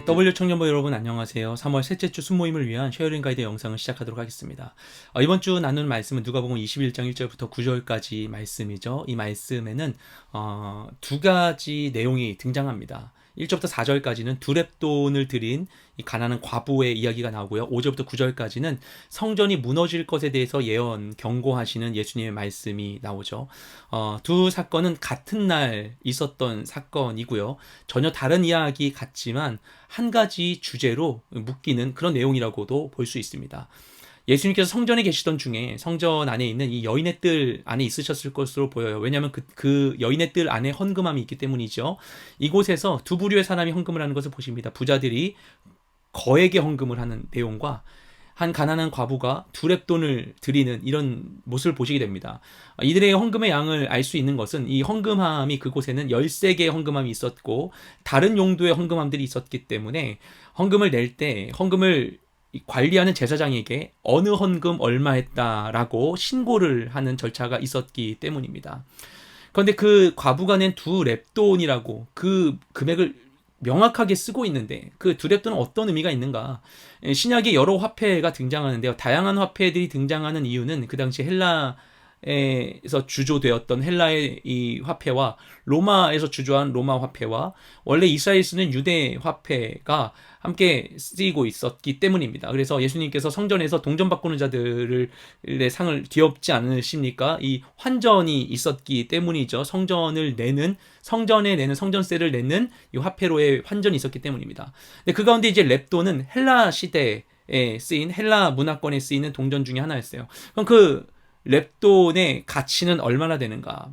W 청년부 여러분 안녕하세요. 3월 셋째 주 순모임을 위한 쉐어링 가이드 영상을 시작하도록 하겠습니다. 이번 주 나눌 말씀은 누가복음 21장 1절부터 9절까지 말씀이죠. 이 말씀에는 두 가지 내용이 등장합니다. 1절부터 4절까지는 두렙돈을 드린 이 가난한 과부의 이야기가 나오고요. 5절부터 9절까지는 성전이 무너질 것에 대해서 예언, 경고하시는 예수님의 말씀이 나오죠. 두 사건은 같은 날 있었던 사건이고요. 전혀 다른 이야기 같지만 한 가지 주제로 묶이는 그런 내용이라고도 볼 수 있습니다. 예수님께서 성전에 계시던 중에 성전 안에 있는 이 여인의 뜰 안에 있으셨을 것으로 보여요. 왜냐하면 그 여인의 뜰 안에 헌금함이 있기 때문이죠. 이곳에서 두 부류의 사람이 헌금을 하는 것을 보십니다. 부자들이 거액의 헌금을 하는 내용과 한 가난한 과부가 두렙돈을 드리는 이런 모습을 보시게 됩니다. 이들의 헌금의 양을 알 수 있는 것은 이 헌금함이 그곳에는 13개의 헌금함이 있었고 다른 용도의 헌금함들이 있었기 때문에 헌금을 낼 때 헌금을 관리하는 제사장에게 어느 헌금 얼마 했다라고 신고를 하는 절차가 있었기 때문입니다. 그런데 그 과부가 낸 두 렙돈이라고 그 금액을 명확하게 쓰고 있는데 그 두 렙돈은 어떤 의미가 있는가? 신약에 여러 화폐가 등장하는데요. 다양한 화폐들이 등장하는 이유는 그 당시 헬라에서 주조되었던 헬라의 이 화폐와 로마에서 주조한 로마 화폐와 원래 이스라엘 쓰는 유대 화폐가 함께 쓰이고 있었기 때문입니다. 그래서 예수님께서 성전에서 동전 바꾸는 자들의 상을 귀엽지 않으십니까? 이 환전이 있었기 때문이죠. 성전에 내는 성전세를 내는 이 화폐로의 환전이 있었기 때문입니다. 근데 그 가운데 이제 렙돈은 헬라 시대에 쓰인 헬라 문화권에 쓰이는 동전 중에 하나였어요. 그럼 그 렙돈의 가치는 얼마나 되는가?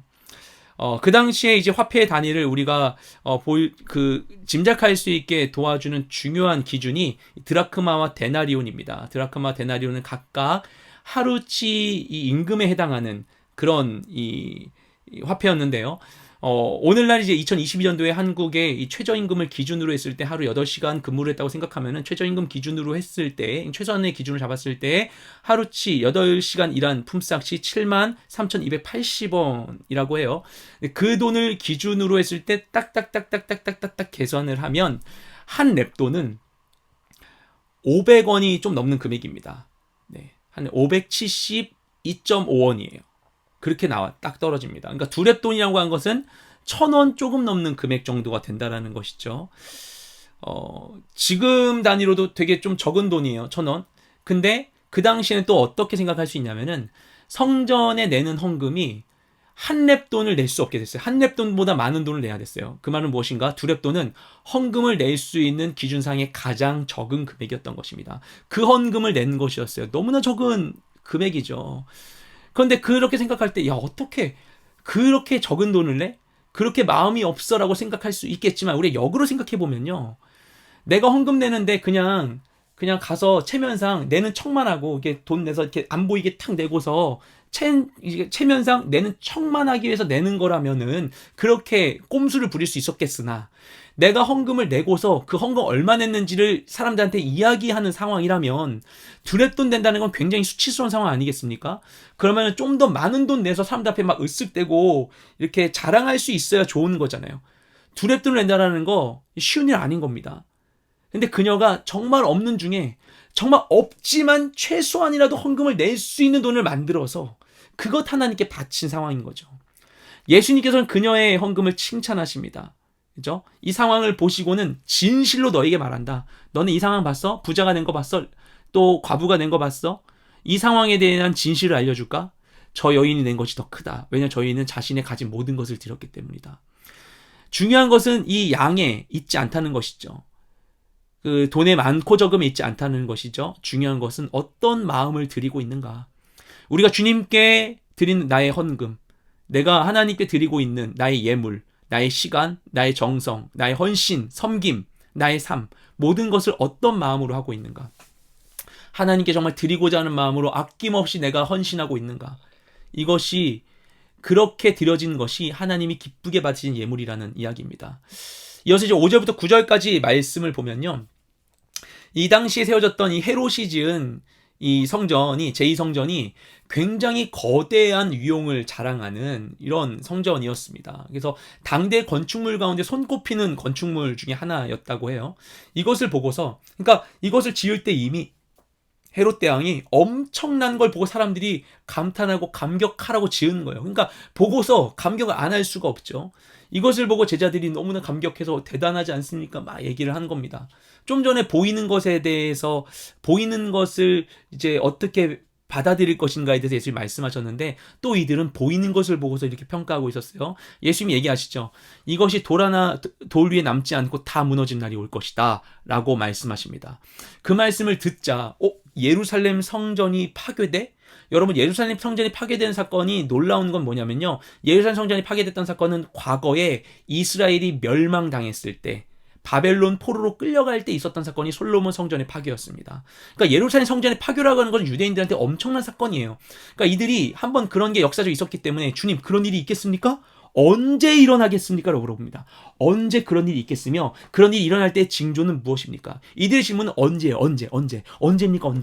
그 당시에 이제 화폐의 단위를 우리가 짐작할 수 있게 도와주는 중요한 기준이 드라크마와 데나리온입니다. 드라크마, 데나리온은 각각 하루치 이 임금에 해당하는 그런 이 화폐였는데요. 오늘날 이제 2022년도에 한국의 이 최저임금을 기준으로 했을 때 하루 8시간 근무를 했다고 생각하면은 최저임금 기준으로 했을 때, 최소한의 기준을 잡았을 때 하루치 8시간 일한 품삯이 73,280원이라고 해요. 그 돈을 기준으로 했을 때 딱딱딱딱딱딱딱 계산을 하면 한 렙돈은 500원이 좀 넘는 금액입니다. 네. 한 572.5원이에요. 그렇게 딱 떨어집니다. 그러니까 두 렙돈이라고 한 것은 1,000원 조금 넘는 금액 정도가 된다라는 것이죠. 지금 단위로도 되게 좀 적은 돈이에요. 1,000원. 근데 그 당시에는 또 어떻게 생각할 수 있냐면은 성전에 내는 헌금이 한 렙돈을 낼 수 없게 됐어요. 한 렙돈보다 많은 돈을 내야 됐어요. 그 말은 무엇인가? 두 렙돈은 헌금을 낼 수 있는 기준상의 가장 적은 금액이었던 것입니다. 그 헌금을 낸 것이었어요. 너무나 적은 금액이죠. 그런데 그렇게 생각할 때, 야, 어떻게 그렇게 적은 돈을 내? 그렇게 마음이 없어라고 생각할 수 있겠지만, 우리 역으로 생각해보면요. 내가 헌금 내는데 그냥 가서 체면상 내는 척만 하고, 이렇게 돈 내서 이렇게 안 보이게 탁 내고서, 체면상 내는 척만 하기 위해서 내는 거라면은, 그렇게 꼼수를 부릴 수 있었겠으나, 내가 헌금을 내고서 그 헌금 얼마 냈는지를 사람들한테 이야기하는 상황이라면 두 렙돈 된다는 건 굉장히 수치스러운 상황 아니겠습니까? 그러면 좀 더 많은 돈 내서 사람들 앞에 막 으쓱대고 이렇게 자랑할 수 있어야 좋은 거잖아요. 두 렙돈을 낸다는 거 쉬운 일 아닌 겁니다. 근데 그녀가 정말 없는 중에 정말 없지만 최소한이라도 헌금을 낼 수 있는 돈을 만들어서 그것 하나님께 바친 상황인 거죠. 예수님께서는 그녀의 헌금을 칭찬하십니다. 그죠? 이 상황을 보시고는 진실로 너에게 말한다. 너는 이 상황 봤어? 부자가 낸 거 봤어? 또 과부가 낸 거 봤어? 이 상황에 대한 진실을 알려줄까? 저 여인이 낸 것이 더 크다. 왜냐하면 저 여인은 자신의 가진 모든 것을 드렸기 때문이다. 중요한 것은 이 양에 있지 않다는 것이죠. 그 돈에 많고 적음에 있지 않다는 것이죠. 중요한 것은 어떤 마음을 드리고 있는가. 우리가 주님께 드리는 나의 헌금, 내가 하나님께 드리고 있는 나의 예물, 나의 시간, 나의 정성, 나의 헌신, 섬김, 나의 삶, 모든 것을 어떤 마음으로 하고 있는가? 하나님께 정말 드리고자 하는 마음으로 아낌없이 내가 헌신하고 있는가? 이것이 그렇게 드려진 것이 하나님이 기쁘게 받으신 예물이라는 이야기입니다. 이어서 이제 5절부터 9절까지 말씀을 보면요. 이 당시에 세워졌던 이 헤롯이 지은 이 성전이 제2성전이 굉장히 거대한 위용을 자랑하는 이런 성전이었습니다. 그래서 당대 건축물 가운데 손꼽히는 건축물 중에 하나였다고 해요. 이것을 보고서 그러니까 이것을 지을 때 이미 헤롯 대왕이 엄청난 걸 보고 사람들이 감탄하고 감격하라고 지은 거예요. 그러니까 보고서 감격을 안 할 수가 없죠. 이것을 보고 제자들이 너무나 감격해서 대단하지 않습니까? 막 얘기를 한 겁니다. 좀 전에 보이는 것에 대해서 보이는 것을 이제 어떻게 받아들일 것인가에 대해서 예수님이 말씀하셨는데 또 이들은 보이는 것을 보고서 이렇게 평가하고 있었어요. 예수님이 얘기하시죠. 이것이 돌 위에 남지 않고 다 무너진 날이 올 것이다 라고 말씀하십니다. 그 말씀을 듣자 예루살렘 성전이 파괴돼? 여러분, 예루살렘 성전이 파괴된 사건이 놀라운 건 뭐냐면요, 예루살렘 성전이 파괴됐던 사건은 과거에 이스라엘이 멸망당했을 때 바벨론 포로로 끌려갈 때 있었던 사건이 솔로몬 성전의 파괴였습니다. 그러니까 예루살렘 성전의 파괴라고 하는 것은 유대인들한테 엄청난 사건이에요. 그러니까 이들이 한번 그런 게 역사적으로 있었기 때문에 주님, 그런 일이 있겠습니까? 언제 일어나겠습니까? 라고 물어봅니다. 언제 그런 일이 있겠으며 그런 일이 일어날 때 징조는 무엇입니까? 이들의 질문은 언제예요? 언제입니까?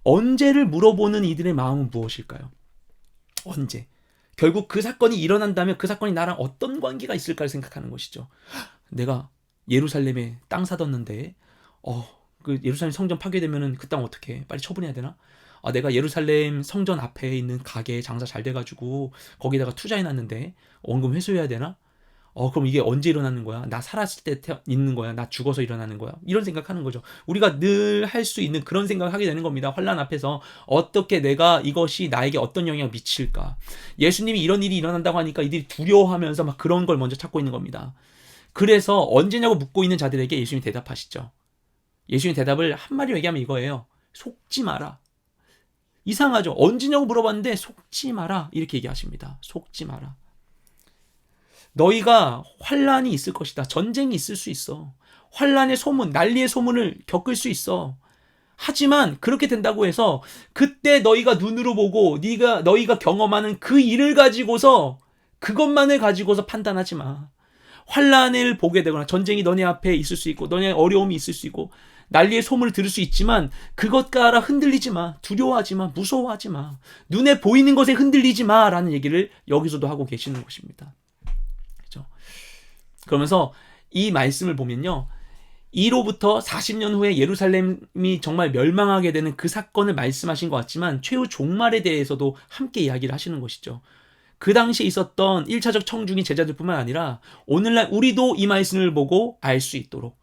언제를 물어보는 이들의 마음은 무엇일까요? 언제? 결국 그 사건이 일어난다면 그 사건이 나랑 어떤 관계가 있을까를 생각하는 것이죠. 내가 예루살렘에 땅 사뒀는데 그 예루살렘 성전 파괴되면은 그 땅 어떻게 해? 빨리 처분해야 되나? 내가 예루살렘 성전 앞에 있는 가게에 장사 잘 돼가지고 거기다가 투자해놨는데 원금 회수해야 되나? 그럼 이게 언제 일어나는 거야? 나 살았을 때 있는 거야? 나 죽어서 일어나는 거야? 이런 생각하는 거죠. 우리가 늘 할 수 있는 그런 생각을 하게 되는 겁니다. 환난 앞에서 어떻게 내가 이것이 나에게 어떤 영향을 미칠까? 예수님이 이런 일이 일어난다고 하니까 이들이 두려워하면서 막 그런 걸 먼저 찾고 있는 겁니다. 그래서 언제냐고 묻고 있는 자들에게 예수님이 대답하시죠. 예수님 대답을 한마디로 얘기하면 이거예요. 속지 마라. 이상하죠. 언제냐고 물어봤는데 속지 마라 이렇게 얘기하십니다. 속지 마라. 너희가 환란이 있을 것이다. 전쟁이 있을 수 있어. 환란의 소문, 난리의 소문을 겪을 수 있어. 하지만 그렇게 된다고 해서 그때 너희가 눈으로 보고 너희가 경험하는 그 일을 가지고서 그것만을 가지고서 판단하지 마. 환란을 보게 되거나 전쟁이 너네 앞에 있을 수 있고 너네 어려움이 있을 수 있고 난리의 소문을 들을 수 있지만 그것과 알아 흔들리지 마. 두려워하지 마. 무서워하지 마. 눈에 보이는 것에 흔들리지 마 라는 얘기를 여기서도 하고 계시는 것입니다. 그렇죠? 그러면서 이 말씀을 보면요, 이로부터 40년 후에 예루살렘이 정말 멸망하게 되는 그 사건을 말씀하신 것 같지만 최후 종말에 대해서도 함께 이야기를 하시는 것이죠. 그 당시에 있었던 1차적 청중이 제자들뿐만 아니라 오늘날 우리도 이 말씀을 보고 알 수 있도록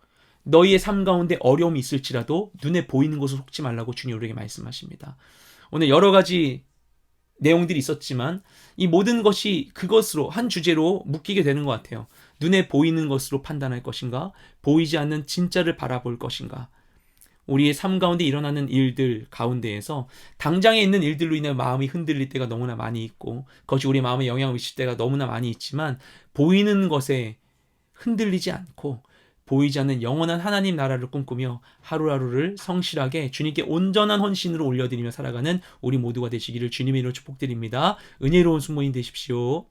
너희의 삶 가운데 어려움이 있을지라도 눈에 보이는 것을 속지 말라고 주님 우리에게 말씀하십니다. 오늘 여러 가지 내용들이 있었지만 이 모든 것이 그것으로 한 주제로 묶이게 되는 것 같아요. 눈에 보이는 것으로 판단할 것인가? 보이지 않는 진짜를 바라볼 것인가? 우리의 삶 가운데 일어나는 일들 가운데에서 당장에 있는 일들로 인해 마음이 흔들릴 때가 너무나 많이 있고 그것이 우리 마음에 영향을 미칠 때가 너무나 많이 있지만 보이는 것에 흔들리지 않고 보이지 않는 영원한 하나님 나라를 꿈꾸며 하루하루를 성실하게 주님께 온전한 헌신으로 올려드리며 살아가는 우리 모두가 되시기를 주님의 이름으로 축복드립니다. 은혜로운 순모임 되십시오.